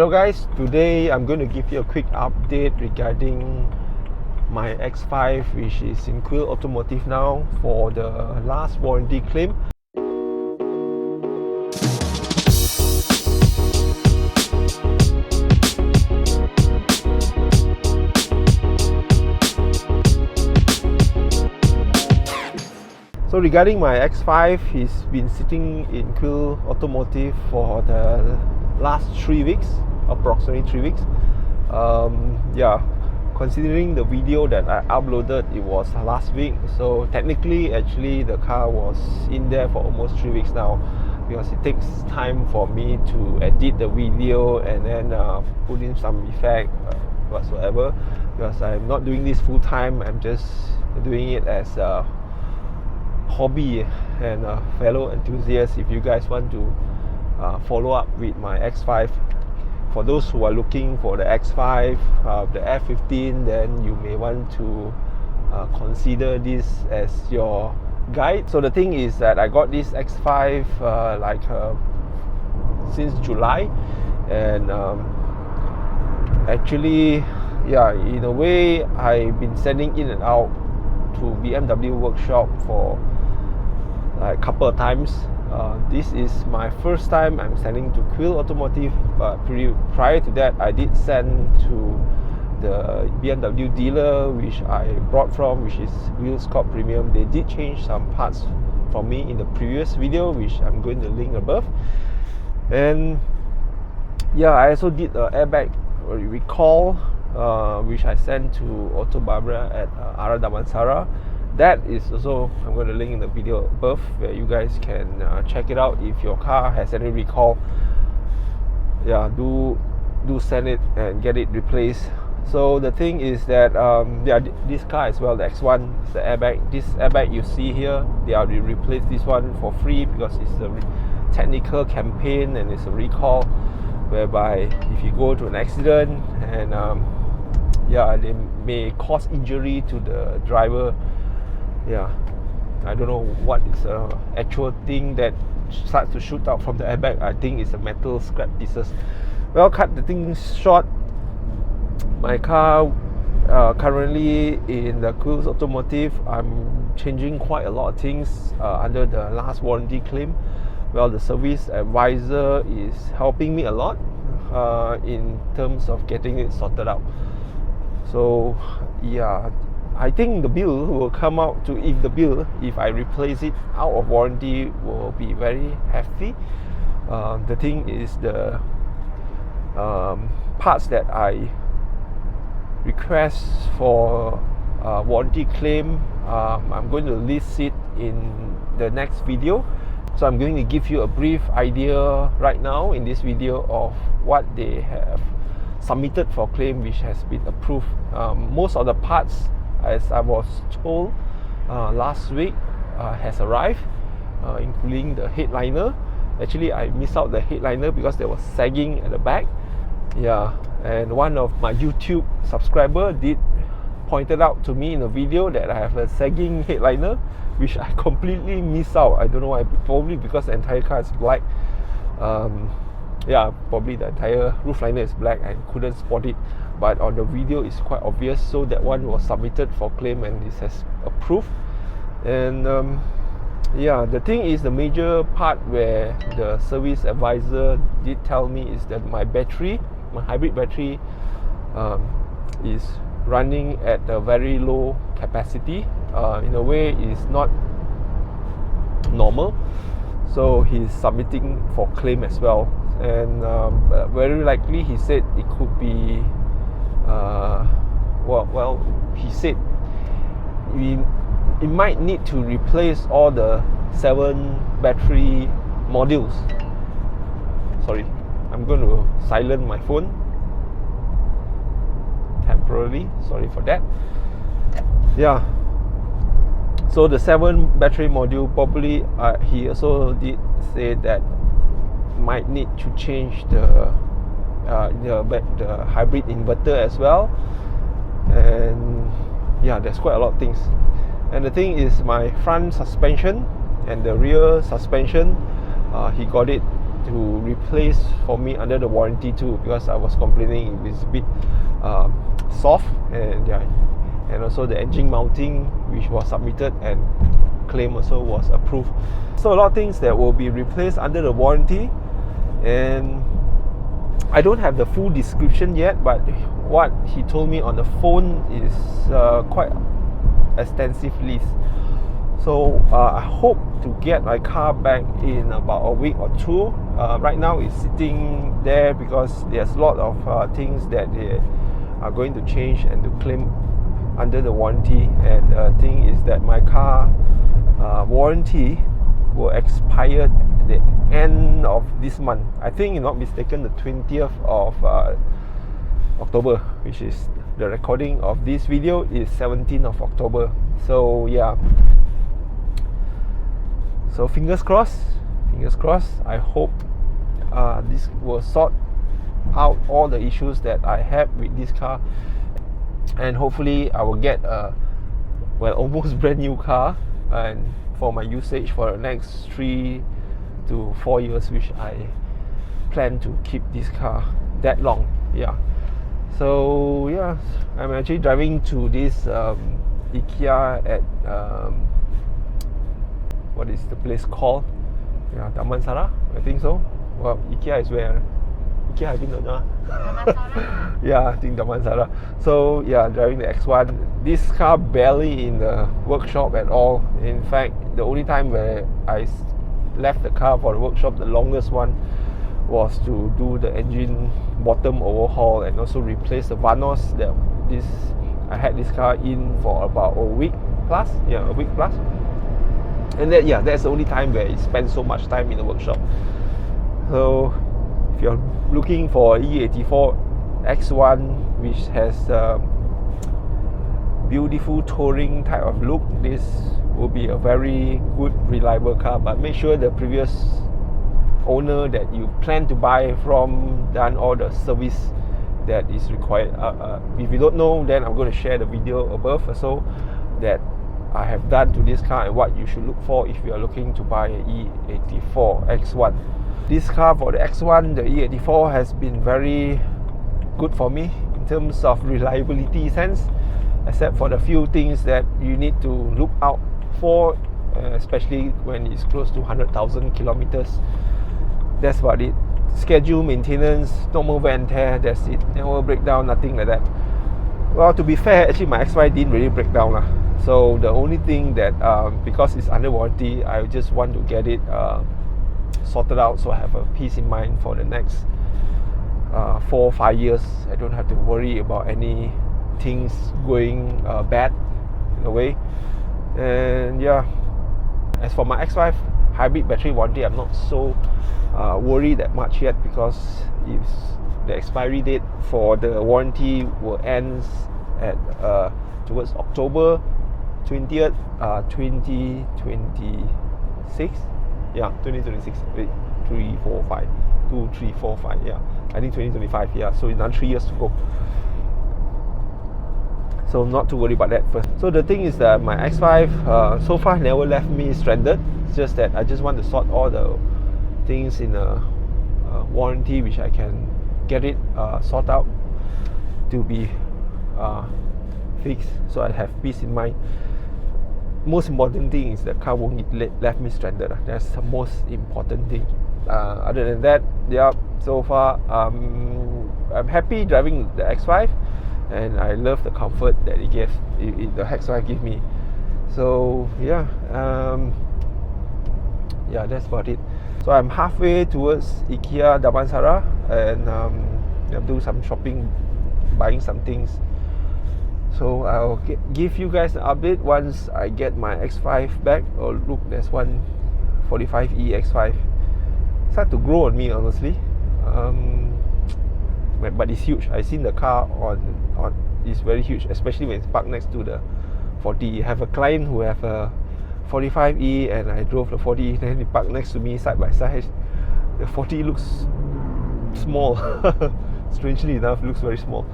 Hello guys, today I'm going to give you a quick update regarding my X5, which is in Quill Automotive now for the last warranty claim. So regarding my X5, he's been sitting in Quill Automotive for the last 3 weeks, approximately 3 weeks. Considering the video that I uploaded, it was last week, so technically actually the car was in there for almost 3 weeks now, because it takes time for me to edit the video and then put in some effect whatsoever, because I'm not doing this full time. I'm just doing it as a hobby and a fellow enthusiast. If you guys want to follow up with my X5, for those who are looking for the X5, the F15, then you may want to consider this as your guide. So the thing is that I got this X5 since July, and actually, in a way, I've been sending in and out to BMW workshop for a couple of times. This is my first time I'm sending to Quill Automotive, but prior to that I did send to the BMW dealer which I brought from, which is Wheels Corp Premium. They did change some parts for me in the previous video, which I'm going to link above. And I also did an airbag recall, which I sent to Auto Barbara at Ara Damansara. That is also, I'm going to link in the video above, where you guys can check it out. If your car has any recall, do send it and get it replaced. So the thing is that this car as well, the X1, is the airbag. This airbag you see here, they are replaced this one for free because it's a technical campaign and it's a recall, whereby if you go to an accident and they may cause injury to the driver. I don't know what is the actual thing that starts to shoot out from the airbag. I think it's a metal scrap pieces. Well, cut the thing short, my car currently in the Quill Automotive, I'm changing quite a lot of things under the last warranty claim. Well, the service advisor is helping me a lot in terms of getting it sorted out. So I think the bill will come out to, if I replace it out of warranty, will be very hefty. The thing is, the parts that I request for warranty claim, I'm going to list it in the next video. So I'm going to give you a brief idea right now in this video of what they have submitted for claim, which has been approved. Most of the parts, as I was told last week, has arrived, including the headliner. Actually, I missed out the headliner because there was sagging at the back. And one of my YouTube subscriber did pointed out to me in a video that I have a sagging headliner, which I completely missed out. I don't know why. Probably because the entire car is black. Probably the entire roof liner is black. I couldn't spot it, but on the video it's quite obvious. So that one was submitted for claim and it has approved. And the thing is, the major part where the service advisor did tell me is that my hybrid battery is running at a very low capacity. In a way, it's not normal, so he's submitting for claim as well. And very likely, he said it could be he said it might need to replace all the 7 battery modules. Sorry, I'm going to silence my phone temporarily. Sorry for that. So the 7 battery module, probably he also did say that might need to change the hybrid inverter as well. And there's quite a lot of things. And the thing is, my front suspension and the rear suspension, he got it to replace for me under the warranty too, because I was complaining it was a bit soft, and yeah, and also the engine mounting which was submitted and claim also was approved. So a lot of things that will be replaced under the warranty, and I don't have the full description yet, but what he told me on the phone is quite extensive list. So I hope to get my car back in about a week or two. Right now it's sitting there because there's a lot of things that they are going to change and to claim under the warranty. And the thing is that my car warranty will expire at the end of this month. I think, if not mistaken, the 20th of October, which is the recording of this video is 17th of October. So yeah, so fingers crossed. I hope this will sort out all the issues that I have with this car, and hopefully I will get a almost brand new car, and for my usage for the next 3 to 4 years, which I plan to keep this car that long. Yeah. So yeah, I'm actually driving to this IKEA at what is the place called? Yeah, Damansara, I think so. Well, IKEA is where? IKEA, I think no. Yeah, I think Damansara. So yeah, driving the X1. This car barely in the workshop at all. In fact, the only time where I left the car for the workshop, the longest one, was to do the engine bottom overhaul and also replace the vanos. I had this car in for about a week plus. Yeah, a week plus. And that's the only time where it spends so much time in the workshop. So if you're looking for E84 X1 which has beautiful touring type of look, this will be a very good, reliable car. But make sure the previous owner that you plan to buy from done all the service that is required. If you don't know, then I'm going to share the video above so that I have done to this car and what you should look for if you are looking to buy an E84 X1. This car, for the X1, the E84, has been very good for me in terms of reliability sense, except for the few things that you need to look out for, especially when it's close to 100,000 kilometers. That's about it. Schedule maintenance, normal wear and tear, that's it. Never break down, nothing like that. Well, to be fair, actually my X5 didn't really break down lah. So the only thing that because it's under warranty, I just want to get it sorted out so I have a peace in mind for the next 4 or 5 years. I don't have to worry about any things going bad in a way. And yeah, as for my X5 hybrid battery warranty, I'm not so worried that much yet, because if the expiry date for the warranty will end at towards October 20th, 2026. Yeah, 2026. Wait, 3, 4, 5. 2, 3, 4, 5. Yeah, I think 2025. Yeah, so another 3 years to go. So not to worry about that first. So the thing is that my X5 so far never left me stranded. It's just that I just want to sort all the things in a warranty, which I can get it sort out to be fixed, so I have peace in mind. Most important thing is the car won't left me stranded. That's the most important thing. Other than that, yeah, so far I'm happy driving the X5, and I love the comfort that the X5 gives me. So yeah, that's about it. So I'm halfway towards IKEA Damansara, and I'm doing some shopping, buying some things. So I'll give you guys an update once I get my X5 back. Oh look, there's one 45E X5. It's hard to grow on me, honestly. But it's huge. I've seen the car on it's very huge, especially when it's parked next to the 40. I have a client who have a 45E, and I drove the 40, then he parked next to me side by side. The 40 looks small. Strangely enough, looks very small.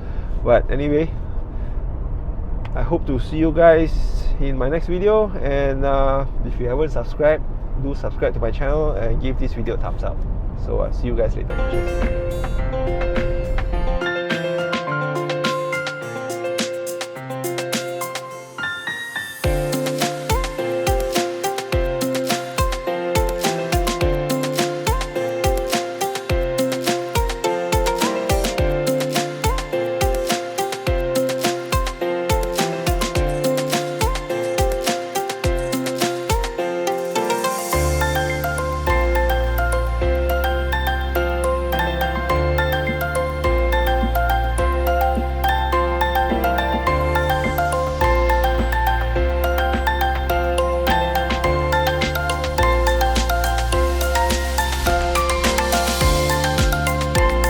But anyway, I hope to see you guys in my next video, and if you haven't subscribed, do subscribe to my channel and give this video a thumbs up. So see you guys later. Cheers.